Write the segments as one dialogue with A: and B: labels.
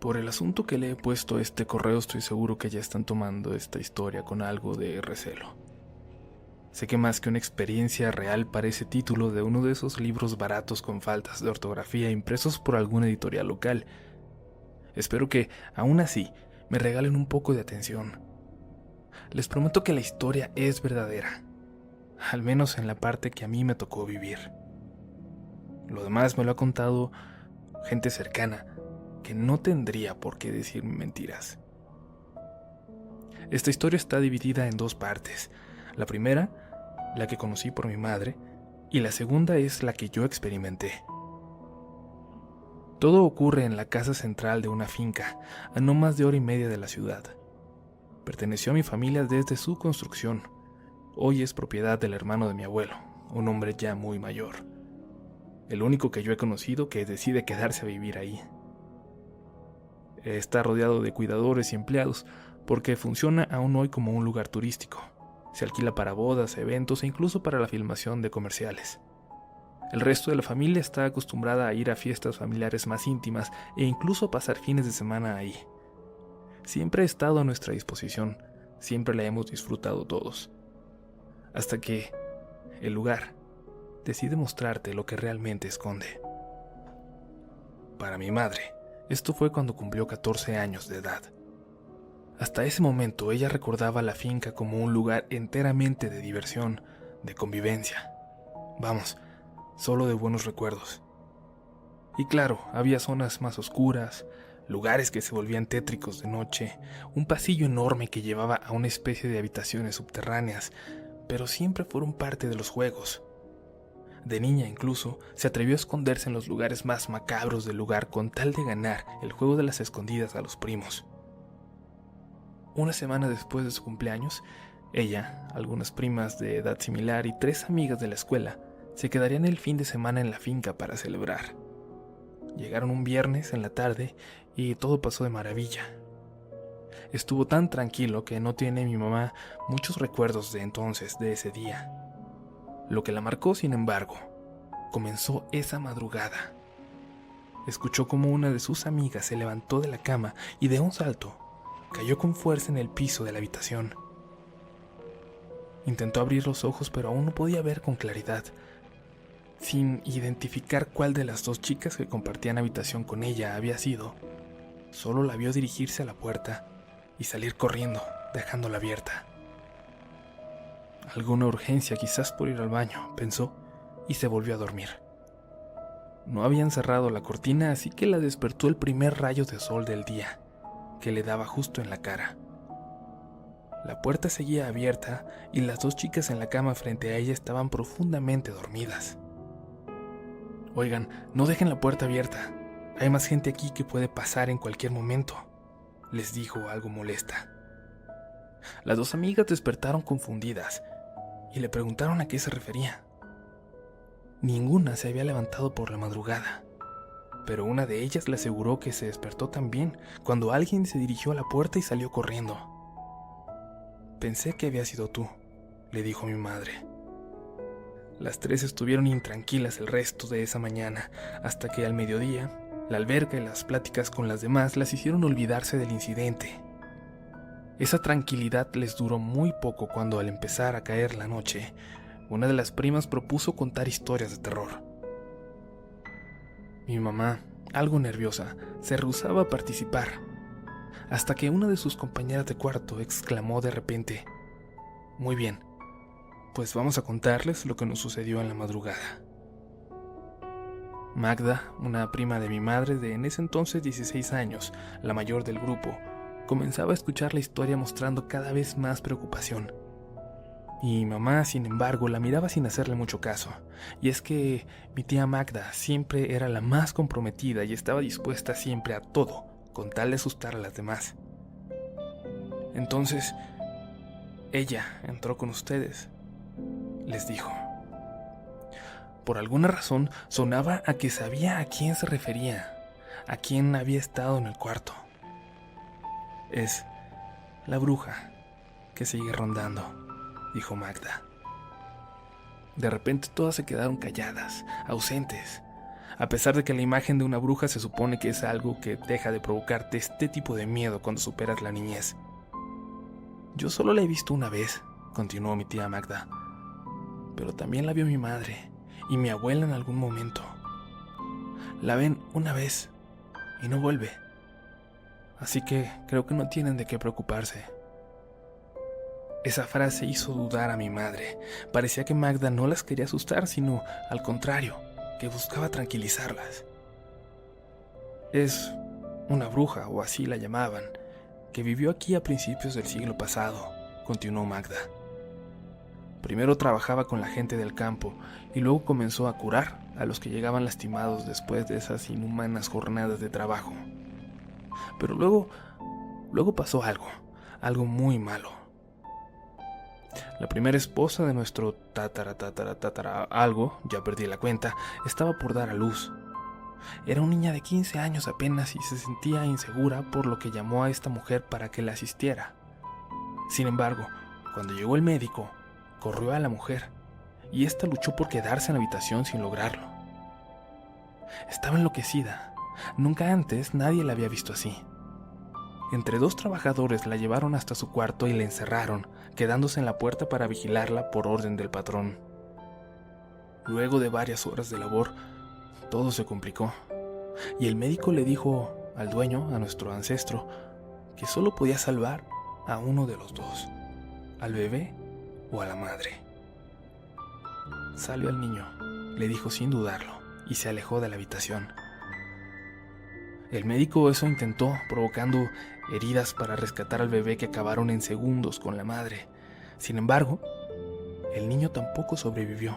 A: Por el asunto que le he puesto a este correo, estoy seguro que ya están tomando esta historia con algo de recelo. Sé que más que una experiencia real parece título de uno de esos libros baratos con faltas de ortografía impresos por alguna editorial local. Espero que, aún así, me regalen un poco de atención. Les prometo que la historia es verdadera, al menos en la parte que a mí me tocó vivir. Lo demás me lo ha contado gente cercana, que no tendría por qué decirme mentiras. Esta historia está dividida en dos partes. La primera, la que conocí por mi madre, y la segunda es la que yo experimenté. Todo ocurre en la casa central de una finca, a no más de hora y media de la ciudad. Perteneció a mi familia desde su construcción. Hoy es propiedad del hermano de mi abuelo, un hombre ya muy mayor. El único que yo he conocido que decide quedarse a vivir ahí. Está rodeado de cuidadores y empleados, porque funciona aún hoy como un lugar turístico. Se alquila para bodas, eventos e incluso para la filmación de comerciales. El resto de la familia está acostumbrada a ir a fiestas familiares más íntimas e incluso a pasar fines de semana ahí. Siempre ha estado a nuestra disposición, siempre la hemos disfrutado todos. Hasta que el lugar decide mostrarte lo que realmente esconde. Para mi madre, esto fue cuando cumplió 14 años de edad. Hasta ese momento ella recordaba la finca como un lugar enteramente de diversión, de convivencia. Vamos, solo de buenos recuerdos. Y claro, había zonas más oscuras, lugares que se volvían tétricos de noche, un pasillo enorme que llevaba a una especie de habitaciones subterráneas, pero siempre fueron parte de los juegos. De niña incluso, se atrevió a esconderse en los lugares más macabros del lugar con tal de ganar el juego de las escondidas a los primos. Una semana después de su cumpleaños, ella, algunas primas de edad similar y 3 amigas de la escuela se quedarían el fin de semana en la finca para celebrar. Llegaron un viernes en la tarde y todo pasó de maravilla. Estuvo tan tranquilo que no tiene mi mamá muchos recuerdos de entonces, de ese día. Lo que la marcó, sin embargo, comenzó esa madrugada. Escuchó cómo una de sus amigas se levantó de la cama y de un salto cayó con fuerza en el piso de la habitación. Intentó abrir los ojos, pero aún no podía ver con claridad. Sin identificar cuál de las 2 chicas que compartían habitación con ella había sido, solo la vio dirigirse a la puerta y salir corriendo, dejándola abierta. Alguna urgencia, quizás por ir al baño, pensó, y se volvió a dormir. No habían cerrado la cortina, así que la despertó el primer rayo de sol del día, que le daba justo en la cara. La puerta seguía abierta y las 2 chicas en la cama frente a ella estaban profundamente dormidas. «Oigan, no dejen la puerta abierta. Hay más gente aquí que puede pasar en cualquier momento», les dijo algo molesta. Las 2 amigas despertaron confundidas y le preguntaron a qué se refería. Ninguna se había levantado por la madrugada, pero una de ellas le aseguró que se despertó también cuando alguien se dirigió a la puerta y salió corriendo. «Pensé que había sido tú», le dijo mi madre. Las 3 estuvieron intranquilas el resto de esa mañana, hasta que al mediodía, la alberca y las pláticas con las demás las hicieron olvidarse del incidente. Esa tranquilidad les duró muy poco cuando, al empezar a caer la noche, una de las primas propuso contar historias de terror. Mi mamá, algo nerviosa, se rehusaba a participar, hasta que una de sus compañeras de cuarto exclamó de repente: «Muy bien, pues vamos a contarles lo que nos sucedió en la madrugada». Magda, una prima de mi madre de en ese entonces 16 años, la mayor del grupo, comenzaba a escuchar la historia mostrando cada vez más preocupación. Y mi mamá, sin embargo, la miraba sin hacerle mucho caso. Y es que mi tía Magda siempre era la más comprometida y estaba dispuesta siempre a todo, con tal de asustar a las demás. Entonces, ella entró con ustedes, les dijo. Por alguna razón sonaba a que sabía a quién se refería, a quién había estado en el cuarto. Es la bruja que sigue rondando, dijo Magda. De repente todas se quedaron calladas, ausentes. a pesar de que la imagen de una bruja se supone que es algo que deja de provocarte este tipo de miedo cuando superas la niñez. Yo solo la he visto una vez, continuó mi tía Magda, pero también la vio mi madre y mi abuela en algún momento. La ven una vez y no vuelve, así que creo que no tienen de qué preocuparse. Esa frase hizo dudar a mi madre. Parecía que Magda no las quería asustar, sino al contrario, que buscaba tranquilizarlas. Es una bruja, o así la llamaban, que vivió aquí a principios del siglo pasado, continuó Magda. Primero trabajaba con la gente del campo y luego comenzó a curar a los que llegaban lastimados después de esas inhumanas jornadas de trabajo. Pero luego pasó algo muy malo. La primera esposa de nuestro algo, ya perdí la cuenta, estaba por dar a luz. Era una niña de 15 años apenas y se sentía insegura, por lo que llamó a esta mujer para que la asistiera. Sin embargo, cuando llegó el médico, corrió a la mujer y ésta luchó por quedarse en la habitación sin lograrlo. Estaba enloquecida. Nunca antes nadie la había visto así. Entre dos trabajadores la llevaron hasta su cuarto y la encerraron, quedándose en la puerta para vigilarla por orden del patrón. Luego de varias horas de labor, todo se complicó, y el médico le dijo al dueño, a nuestro ancestro, que solo podía salvar a uno de los dos, al bebé o a la madre. Salió al niño, le dijo sin dudarlo, y se alejó de la habitación. El médico eso intentó, provocando heridas para rescatar al bebé que acabaron en segundos con la madre. Sin embargo, el niño tampoco sobrevivió.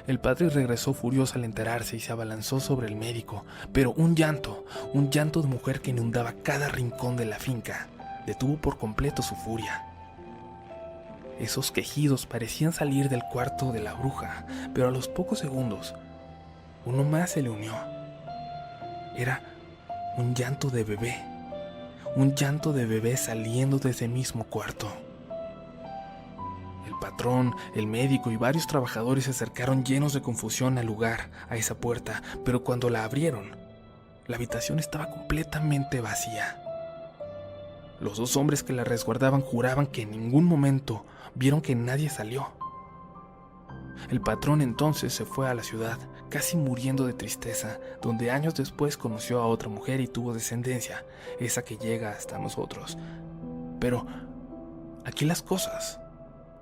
A: El padre regresó furioso al enterarse y se abalanzó sobre el médico, pero un llanto de mujer que inundaba cada rincón de la finca, detuvo por completo su furia. Esos quejidos parecían salir del cuarto de la bruja, pero a los pocos segundos, uno más se le unió. Era un llanto de bebé saliendo de ese mismo cuarto. El patrón, el médico y varios trabajadores se acercaron llenos de confusión al lugar, a esa puerta, pero cuando la abrieron, la habitación estaba completamente vacía. Los dos hombres que la resguardaban juraban que en ningún momento vieron que nadie salió. El patrón entonces se fue a la ciudad, casi muriendo de tristeza, donde años después conoció a otra mujer y tuvo descendencia, esa que llega hasta nosotros. Pero aquí las cosas,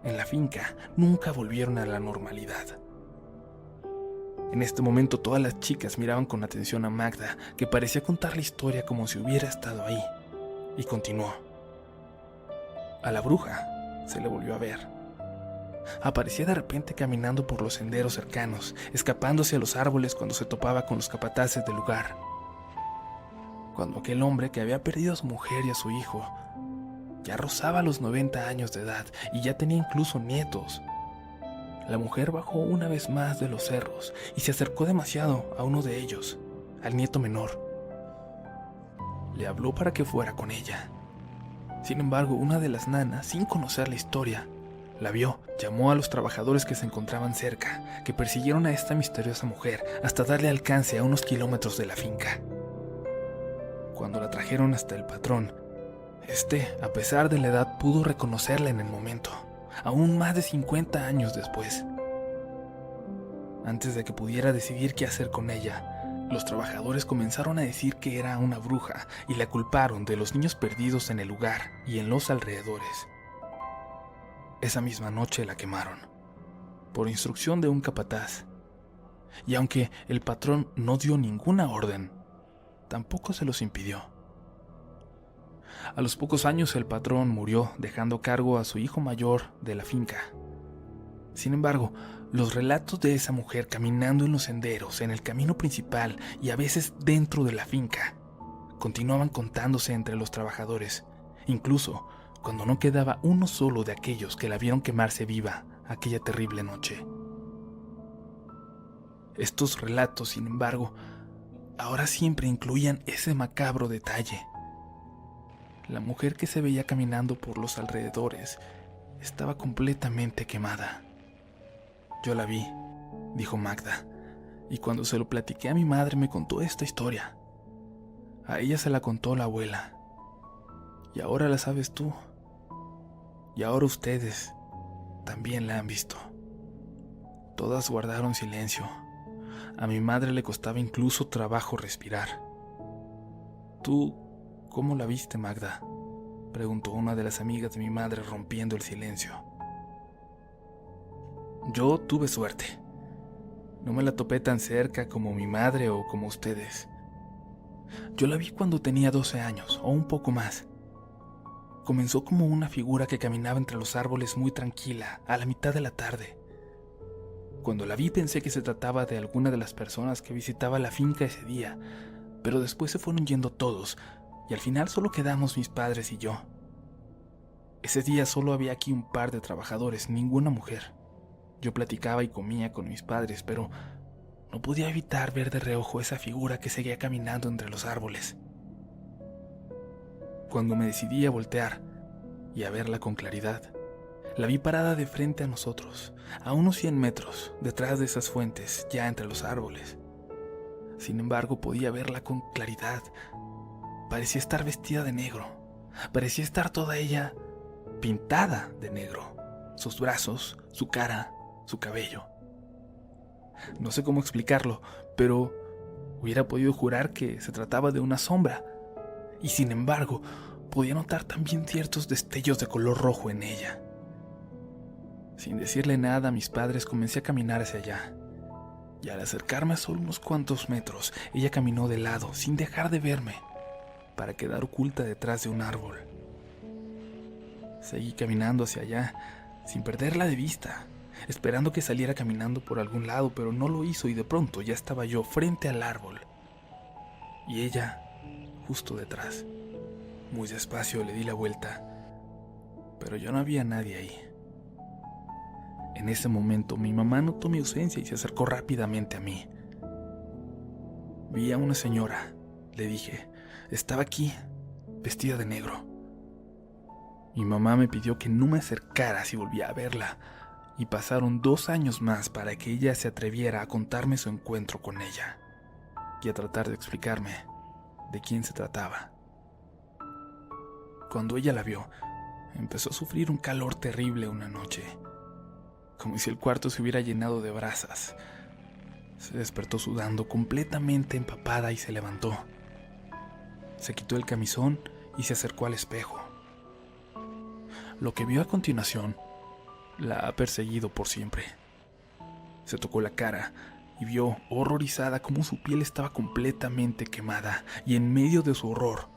A: en la finca, nunca volvieron a la normalidad. En este momento todas las chicas miraban con atención a Magda, que parecía contar la historia como si hubiera estado ahí, y continuó. A la bruja se le volvió a ver. Aparecía de repente caminando por los senderos cercanos, escapándose a los árboles cuando se topaba con los capataces del lugar. Cuando aquel hombre que había perdido a su mujer y a su hijo ya rozaba los 90 años de edad y ya tenía incluso nietos, la mujer bajó una vez más de los cerros y se acercó demasiado a uno de ellos, al nieto menor. Le habló para que fuera con ella. Sin embargo, una de las nanas, sin conocer la historia, la vio, llamó a los trabajadores que se encontraban cerca, que persiguieron a esta misteriosa mujer hasta darle alcance a unos kilómetros de la finca. Cuando la trajeron hasta el patrón, a pesar de la edad, pudo reconocerla en el momento, aún más de 50 años después. Antes de que pudiera decidir qué hacer con ella, los trabajadores comenzaron a decir que era una bruja y la culparon de los niños perdidos en el lugar y en los alrededores. Esa misma noche la quemaron, por instrucción de un capataz. Y aunque el patrón no dio ninguna orden, tampoco se los impidió. A los pocos años el patrón murió, dejando a cargo a su hijo mayor de la finca. Sin embargo, los relatos de esa mujer caminando en los senderos, en el camino principal y a veces dentro de la finca, continuaban contándose entre los trabajadores, incluso cuando no quedaba uno solo de aquellos que la vieron quemarse viva aquella terrible noche. Estos relatos, sin embargo, ahora siempre incluían ese macabro detalle. La mujer que se veía caminando por los alrededores estaba completamente quemada. Yo la vi, dijo Magda, Y cuando se lo platiqué a mi madre me contó esta historia. A ella se la contó la abuela. Y ahora la sabes tú. Y ahora ustedes también la han visto. Todas guardaron silencio. A mi madre le costaba incluso trabajo respirar. ¿Tú cómo la viste, Magda?, preguntó una de las amigas de mi madre rompiendo el silencio. Yo tuve suerte. No me la topé tan cerca como mi madre o como ustedes. Yo la vi cuando tenía 12 años o un poco más. Comenzó como una figura que caminaba entre los árboles muy tranquila a la mitad de la tarde. Cuando la vi pensé que se trataba de alguna de las personas que visitaba la finca ese día, pero después se fueron yendo todos y al final solo quedamos mis padres y yo. Ese día solo había aquí un par de trabajadores, ninguna mujer. Yo platicaba y comía con mis padres, pero no podía evitar ver de reojo esa figura que seguía caminando entre los árboles. Cuando me decidí a voltear y a verla con claridad, la vi parada de frente a nosotros, a unos 100 metros, detrás de esas fuentes, ya entre los árboles. Sin embargo, podía verla con claridad. Parecía estar vestida de negro. Parecía estar toda ella pintada de negro. Sus brazos, su cara, su cabello. No sé cómo explicarlo, pero hubiera podido jurar que se trataba de una sombra. Y sin embargo, podía notar también ciertos destellos de color rojo en ella. Sin decirle nada a mis padres, comencé a caminar hacia allá. Y al acercarme a solo unos cuantos metros, ella caminó de lado, sin dejar de verme, para quedar oculta detrás de un árbol. Seguí caminando hacia allá, sin perderla de vista, esperando que saliera caminando por algún lado, pero no lo hizo y de pronto ya estaba yo frente al árbol. Y ella, justo detrás. Muy despacio le di la vuelta, pero ya no había nadie ahí. En ese momento mi mamá notó mi ausencia y se acercó rápidamente a mí. Vi a una señora, le dije. Estaba aquí, vestida de negro. Mi mamá me pidió que no me acercara si volvía a verla, y pasaron 2 años más para que ella se atreviera a contarme su encuentro con ella y a tratar de explicarme de quién se trataba. Cuando ella la vio, empezó a sufrir un calor terrible una noche, como si el cuarto se hubiera llenado de brasas. Se despertó sudando, completamente empapada, y se levantó. Se quitó el camisón y se acercó al espejo. Lo que vio a continuación la ha perseguido por siempre. Se tocó la cara y vio, horrorizada, cómo su piel estaba completamente quemada, y en medio de su horror,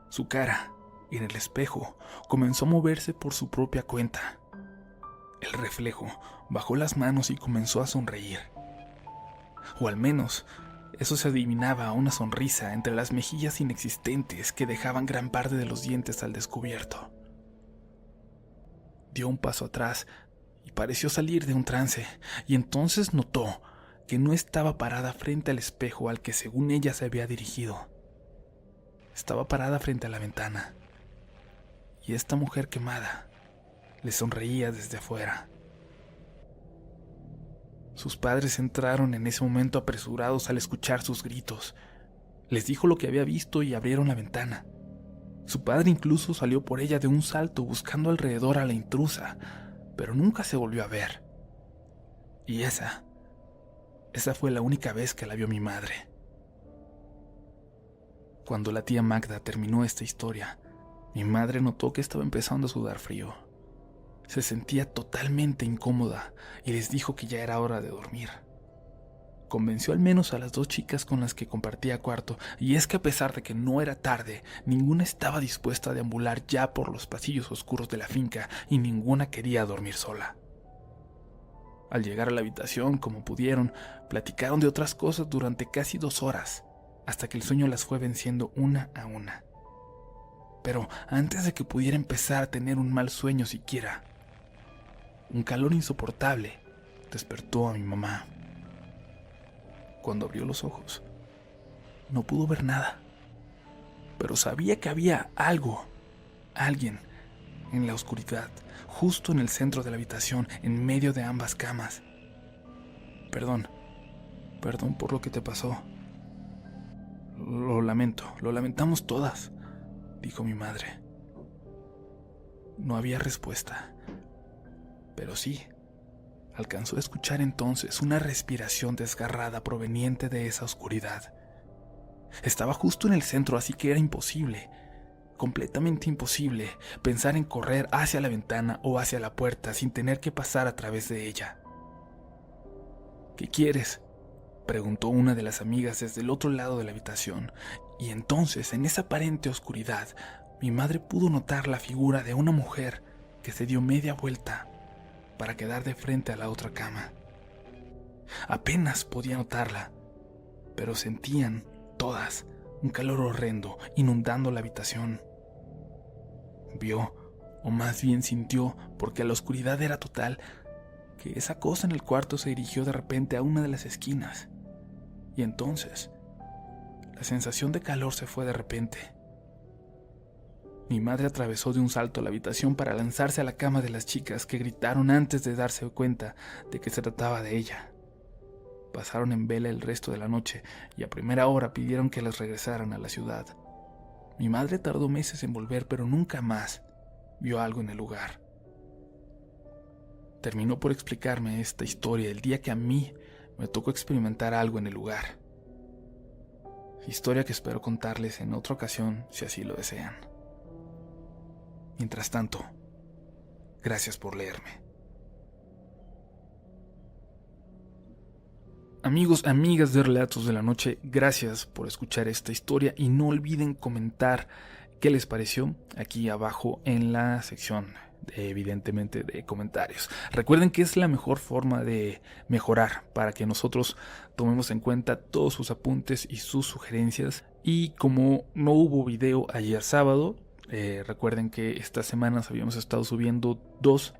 A: su cara, en el espejo, comenzó a moverse por su propia cuenta. El reflejo bajó las manos y comenzó a sonreír. O al menos, eso se adivinaba a una sonrisa entre las mejillas inexistentes que dejaban gran parte de los dientes al descubierto. Dio un paso atrás y pareció salir de un trance, y entonces notó que no estaba parada frente al espejo al que según ella se había dirigido. Estaba parada frente a la ventana, y esta mujer quemada le sonreía desde afuera. Sus padres entraron en ese momento apresurados al escuchar sus gritos. Les dijo lo que había visto y abrieron la ventana. Su padre incluso salió por ella de un salto buscando alrededor a la intrusa, pero nunca se volvió a ver. Y esa fue la única vez que la vio mi madre. Cuando la tía Magda terminó esta historia, mi madre notó que estaba empezando a sudar frío. Se sentía totalmente incómoda y les dijo que ya era hora de dormir. Convenció al menos a las 2 chicas con las que compartía cuarto, y es que a pesar de que no era tarde, ninguna estaba dispuesta a deambular ya por los pasillos oscuros de la finca y ninguna quería dormir sola. Al llegar a la habitación, como pudieron, platicaron de otras cosas durante casi 2 horas, hasta que el sueño las fue venciendo una a una. Pero antes de que pudiera empezar a tener un mal sueño siquiera, un calor insoportable despertó a mi mamá. Cuando abrió los ojos, no pudo ver nada, pero sabía que había algo, alguien, en la oscuridad, justo en el centro de la habitación, en medio de ambas camas. Perdón, perdón por lo que te pasó. Lo lamentamos todas, dijo mi madre. No había respuesta, pero sí, alcanzó a escuchar entonces una respiración desgarrada proveniente de esa oscuridad. Estaba justo en el centro, así que era imposible, completamente imposible, pensar en correr hacia la ventana o hacia la puerta sin tener que pasar a través de ella. ¿Qué quieres?, preguntó una de las amigas desde el otro lado de la habitación, y entonces, en esa aparente oscuridad, mi madre pudo notar la figura de una mujer que se dio media vuelta para quedar de frente a la otra cama. Apenas podía notarla, pero sentían todas un calor horrendo inundando la habitación. Vio, o más bien sintió, porque la oscuridad era total, que esa cosa en el cuarto se dirigió de repente a una de las esquinas. Y entonces, la sensación de calor se fue de repente. Mi madre atravesó de un salto la habitación para lanzarse a la cama de las chicas, que gritaron antes de darse cuenta de que se trataba de ella. Pasaron en vela el resto de la noche y a primera hora pidieron que las regresaran a la ciudad. Mi madre tardó meses en volver, pero nunca más vio algo en el lugar. Terminó por explicarme esta historia el día que a mí me tocó experimentar algo en el lugar. Historia que espero contarles en otra ocasión si así lo desean. Mientras tanto, gracias por leerme. Amigos, amigas de Relatos de la Noche, gracias por escuchar esta historia y no olviden comentar qué les pareció aquí abajo en la sección evidentemente de comentarios. Recuerden que es la mejor forma de mejorar para que nosotros tomemos en cuenta todos sus apuntes y sus sugerencias. Y como no hubo video ayer sábado, recuerden que estas semanas habíamos estado subiendo 2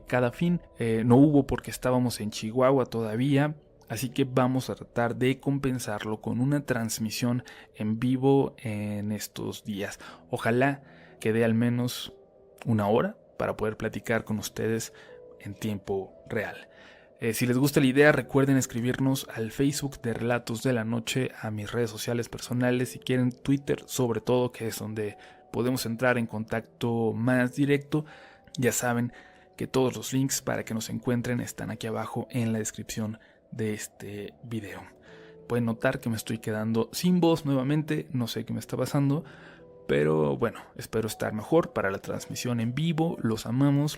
A: cada fin. No hubo porque estábamos en Chihuahua todavía, así que vamos a tratar de compensarlo con una transmisión en vivo en estos días. Ojalá que dé al menos una hora para poder platicar con ustedes en tiempo real. Si les gusta la idea, recuerden escribirnos al Facebook de Relatos de la Noche, a mis redes sociales personales, si quieren Twitter sobre todo, que es donde podemos entrar en contacto más directo. Ya saben que todos los links para que nos encuentren están aquí abajo en la descripción de este video. Pueden notar que me estoy quedando sin voz nuevamente, no sé qué me está pasando, pero bueno, espero estar mejor para la transmisión en vivo. Los amamos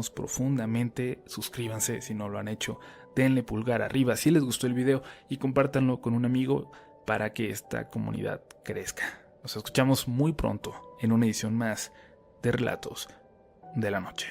A: profundamente. Suscríbanse si no lo han hecho, denle pulgar arriba si les gustó el video y compártanlo con un amigo para que esta comunidad crezca. Nos escuchamos muy pronto en una edición más de Relatos de la Noche.